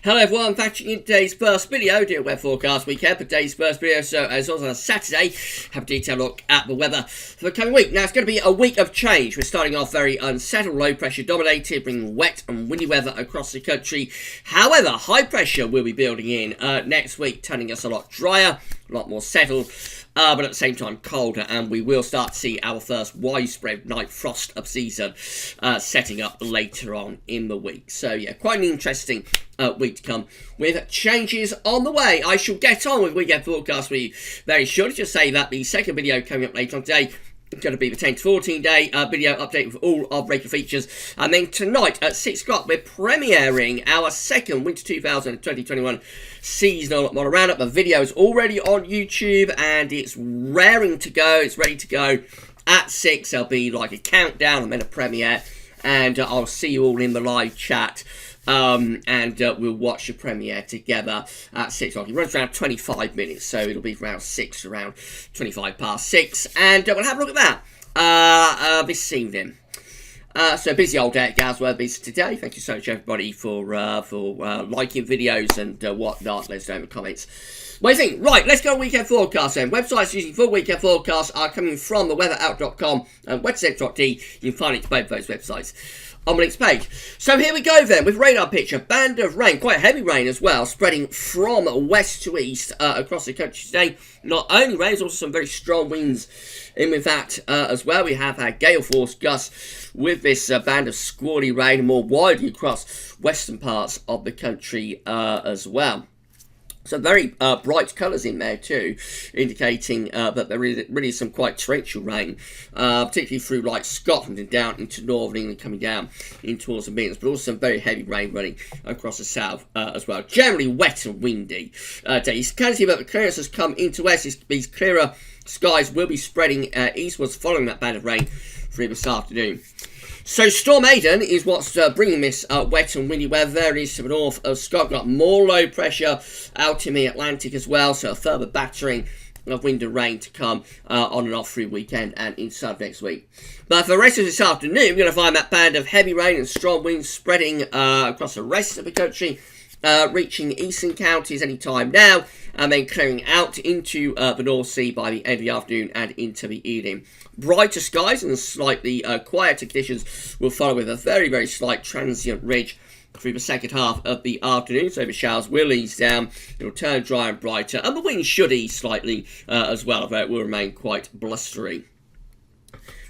Hello everyone, thanks for watching today's first video, dear weather forecast weekend, for today's first video, so as also on Saturday, have a detailed look at the weather for the coming week. Now it's going to be a week of change. We're starting off very unsettled, low pressure dominated, bringing wet and windy weather across the country. However, high pressure will be building in next week, turning us a lot drier, a lot more settled, but at the same time colder, and we will start to see our first widespread night frost of season setting up later on in the week. So yeah, quite an interesting week to come with changes on the way. I shall get on with weekend forecast with you very shortly. Just say that the second video coming up later on today is going to be the 10 to 14 day video update with all of regular features, and then tonight at 6 o'clock we're premiering our second Winter 2020-21 seasonal model roundup. The video is already on YouTube and it's raring to go. It's ready to go at 6. There'll be like a countdown and then a premiere, and I'll see you all in the live chat. We'll watch the premiere together at 6 o'clock. It runs around 25 minutes, so it'll be around 6 to around 25 past 6, and we'll have a look at that this evening. So busy old day at GavsWeatherVids today. Thank you so much everybody for liking videos and whatnot. Let us know in the comments what do you think. Right, let's go on weekend forecast then. Websites using full weekend forecasts are coming from the weatherout.com and wetset.d. You can find it to both those websites on the links page. So here we go then with radar picture. Band of rain, quite heavy rain as well, spreading from west to east across the country today. Not only rain, there's also some very strong winds in with that as well. We have had gale force gusts with this band of squally rain and more widely across western parts of the country as well. Some very bright colours in there too, indicating that there is really some quite torrential rain, particularly through like Scotland and down into northern England, coming down in towards the Midlands, but also some very heavy rain running across the south as well. Generally wet and windy days. You can see that the clearance has come into west. These clearer skies will be spreading eastwards following that band of rain through this afternoon. So Storm Aidan is what's bringing this wet and windy weather. There it is to the north of Scotland. Got more low pressure out in the Atlantic as well, so a further battering of wind and rain to come on and off through weekend and inside next week. But for the rest of this afternoon, we're going to find that band of heavy rain and strong winds spreading across the rest of the country, reaching eastern counties any time now, and then clearing out into the North Sea by the end of the afternoon and into the evening. Brighter skies and slightly quieter conditions will follow, with a very, very slight transient ridge through the second half of the afternoon. So the showers will ease down, it will turn dry and brighter, and the wind should ease slightly as well, although it will remain quite blustery.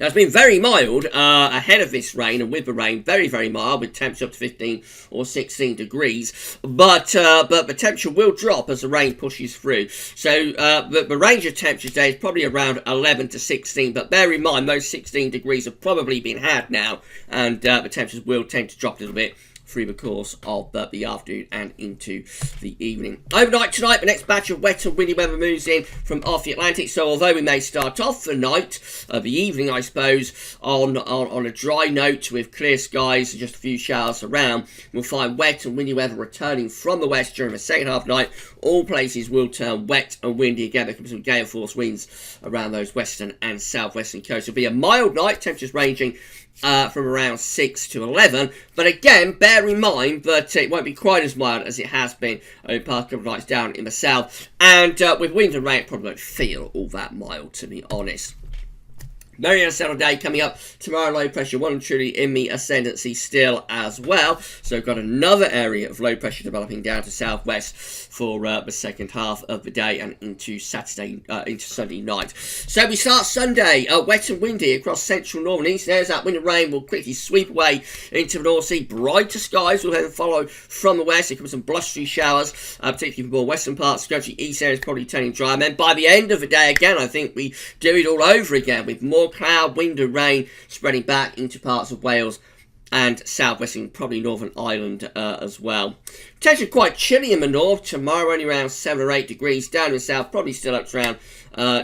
Now, it's been very mild ahead of this rain, and with the rain, very, very mild, with temps up to 15 or 16 degrees. But the temperature will drop as the rain pushes through. So the range of temperature today is probably around 11 to 16. But bear in mind, those 16 degrees have probably been had now, and the temperatures will tend to drop a little bit through the course of the afternoon and into the evening. Overnight tonight, the next batch of wet and windy weather moves in from off the Atlantic. So although we may start off the night, the evening I suppose, on a dry note with clear skies and just a few showers around, we'll find wet and windy weather returning from the west during the second half night. All places will turn wet and windy again. There could be some gale force winds around those western and southwestern coasts. It'll be a mild night, temperatures ranging from around 6 to 11, but again, bear in mind that it won't be quite as mild as it has been over the past couple of nights down in the south, and with wind and rain, it probably won't feel all that mild, to be honest. Very unsettled day coming up tomorrow. Low pressure well and truly in the ascendancy still as well. So we've got another area of low pressure developing down to southwest for the second half of the day and into into Sunday night. So we start Sunday wet and windy across central, northern east. There's that wind and rain will quickly sweep away into the North Sea. Brighter skies will then follow from the west. There comes some blustery showers, particularly for more western parts of the country. East areas probably turning dry. And then by the end of the day, again, I think we do it all over again with more cloud, wind and rain spreading back into parts of Wales and southwestern, probably Northern Ireland as well. Temperature quite chilly in the north tomorrow, only around 7 or 8 degrees. Down in the south, probably still up to around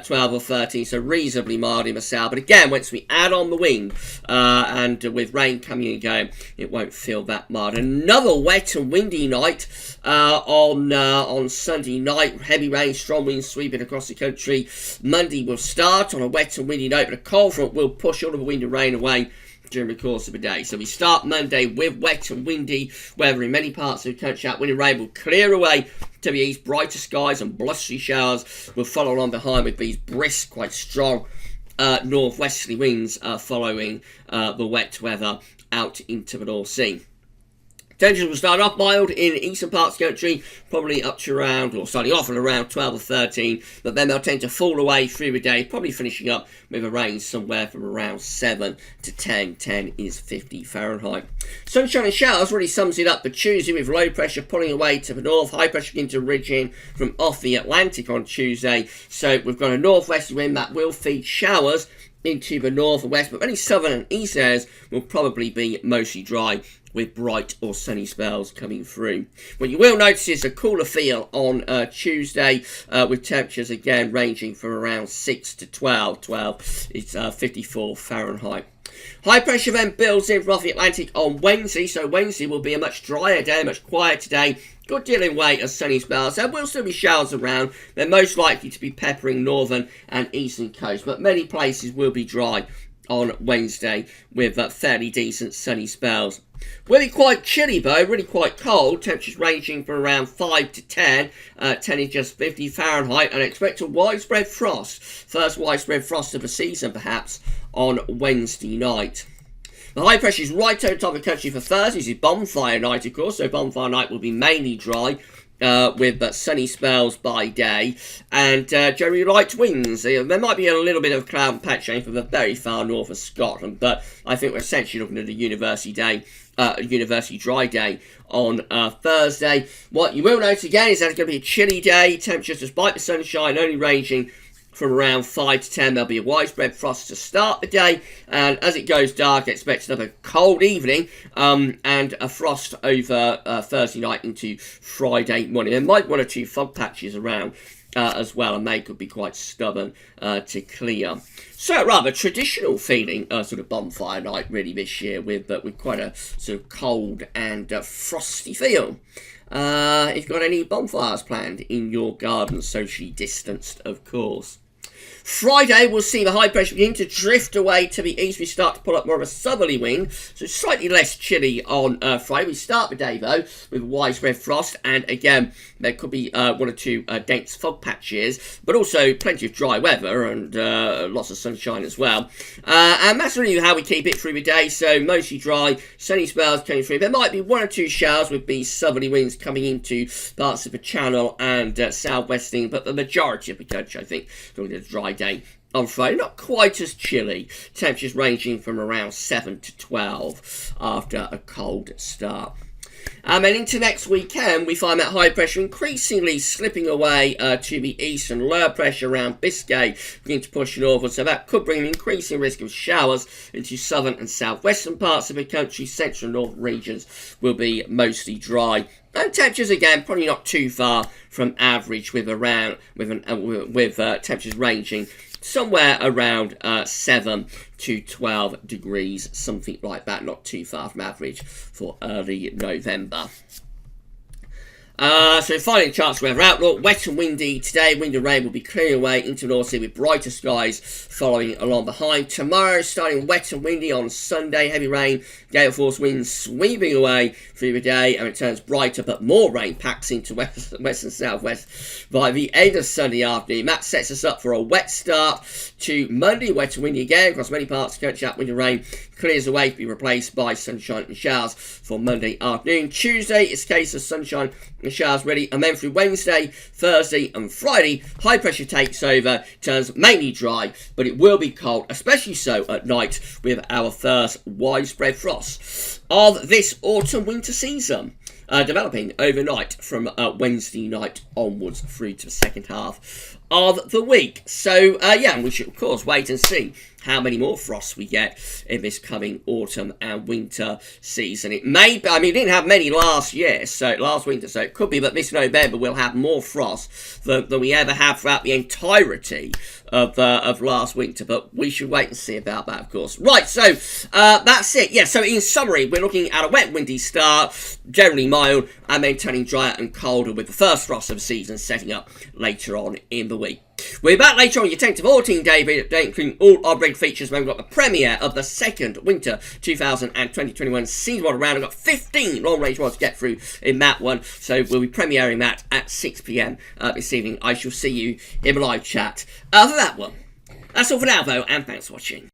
12 or 13, so reasonably mild in the south. But again, once we add on the wind and with rain coming and going, it won't feel that mild. Another wet and windy night on Sunday night. Heavy rain, strong winds sweeping across the country. Monday will start on a wet and windy note, but a cold front will push all of the wind and rain away during the course of the day. So we start Monday with wet and windy weather in many parts of the country. That wind and rain will clear away to the east. Brighter skies and blustery showers will follow along behind with these brisk, quite strong northwesterly winds following the wet weather out into the North Sea. Temperatures will start off mild in eastern parts of the country, probably up to around, or starting off at around 12 or 13, but then they'll tend to fall away through the day, probably finishing up with a range somewhere from around 7 to 10. 10 is 50 Fahrenheit. Sunshine and showers really sums it up for Tuesday, with low pressure pulling away to the north, high pressure begins to ridge in from off the Atlantic on Tuesday. So we've got a northwesterly wind that will feed showers into the north and west, but any southern and east areas will probably be mostly dry, with bright or sunny spells coming through. What you will notice is a cooler feel on Tuesday, with temperatures again ranging from around 6 to 12. 12 is 54 Fahrenheit. High pressure then builds in from off the Atlantic on Wednesday, so Wednesday will be a much drier day, much quieter day. Good deal in weight of sunny spells. There will still be showers around. They're most likely to be peppering northern and eastern coast, but many places will be dry on Wednesday with fairly decent sunny spells. Will be quite chilly though, really quite cold. Temperatures ranging from around 5 to 10. 10 is just 50 Fahrenheit, and expect a widespread frost. First widespread frost of the season perhaps on Wednesday night. The high pressure is right over top of the country for Thursday. This is bonfire night, of course, so bonfire night will be mainly dry, with sunny spells by day and generally light winds. There might be a little bit of cloud and patch change from the very far north of Scotland, but I think we're essentially looking at a university dry day on Thursday. What you will notice again is that it's going to be a chilly day. Temperatures, despite the sunshine, only ranging from around 5 to 10. There'll be a widespread frost to start the day, and as it goes dark, expect another cold evening and a frost over Thursday night into Friday morning. There might be one or two fog patches around as well, and they could be quite stubborn to clear. So rather traditional feeling sort of bonfire night really this year, with quite a sort of cold and frosty feel. If you've got any bonfires planned in your garden, socially distanced of course. Friday, we'll see the high pressure begin to drift away to the east. We start to pull up more of a southerly wind, so slightly less chilly on Friday. We start the day, though, with widespread frost, and again, there could be one or two dense fog patches, but also plenty of dry weather and lots of sunshine as well. And that's really how we keep it through the day, so mostly dry, sunny spells coming through. There might be one or two showers with these southerly winds coming into parts of the Channel and southwesting, but the majority of the country, I think, is going to be a dry day on Friday. Not quite as chilly. Temperatures ranging from around 7 to 12 after a cold start. And into next weekend, we find that high pressure increasingly slipping away to the east, and lower pressure around Biscay beginning to push northward. So that could bring an increasing risk of showers into southern and southwestern parts of the country. Central and northern regions will be mostly dry. And temperatures again probably not too far from average, with temperatures ranging somewhere around 7 to 12 degrees, something like that, not too far from average for early November. So finally, chance weather outlook. Wet and windy today. Wind and rain will be clearing away into the North Sea, with brighter skies following along behind. Tomorrow, starting wet and windy on Sunday. Heavy rain, gale force winds sweeping away through the day, and it turns brighter, but more rain packs into west and southwest by the end of Sunday afternoon. That sets us up for a wet start to Monday. Wet and windy again across many parts of the country. That wind and rain clears away to be replaced by sunshine and showers for Monday afternoon. Tuesday, it's a case of sunshine and showers ready, and then through Wednesday, Thursday and Friday, high pressure takes over, turns mainly dry, but it will be cold, especially so at night, with our first widespread frost of this autumn-winter season, developing overnight from Wednesday night onwards through to the second half of the week. So we should of course wait and see how many more frosts we get in this coming autumn and winter season. It may be, we didn't have many last winter, so it could be that this November we'll have more frost than we ever have throughout the entirety of last winter, but we should wait and see about that, of course. Right, so that's it. Yeah, so in summary, we're looking at a wet, windy start, generally mild, and then turning drier and colder, with the first frost of the season setting up later on in the week. We're back later on your 10 to 14 day update, including all our big features. We've got the premiere of the second Winter 2020-21 Season 1 round. I've got 15 long-range ones to get through in that one, so we'll be premiering that at 6 PM this evening. I shall see you in the live chat for that one. That's all for now, though, and thanks for watching.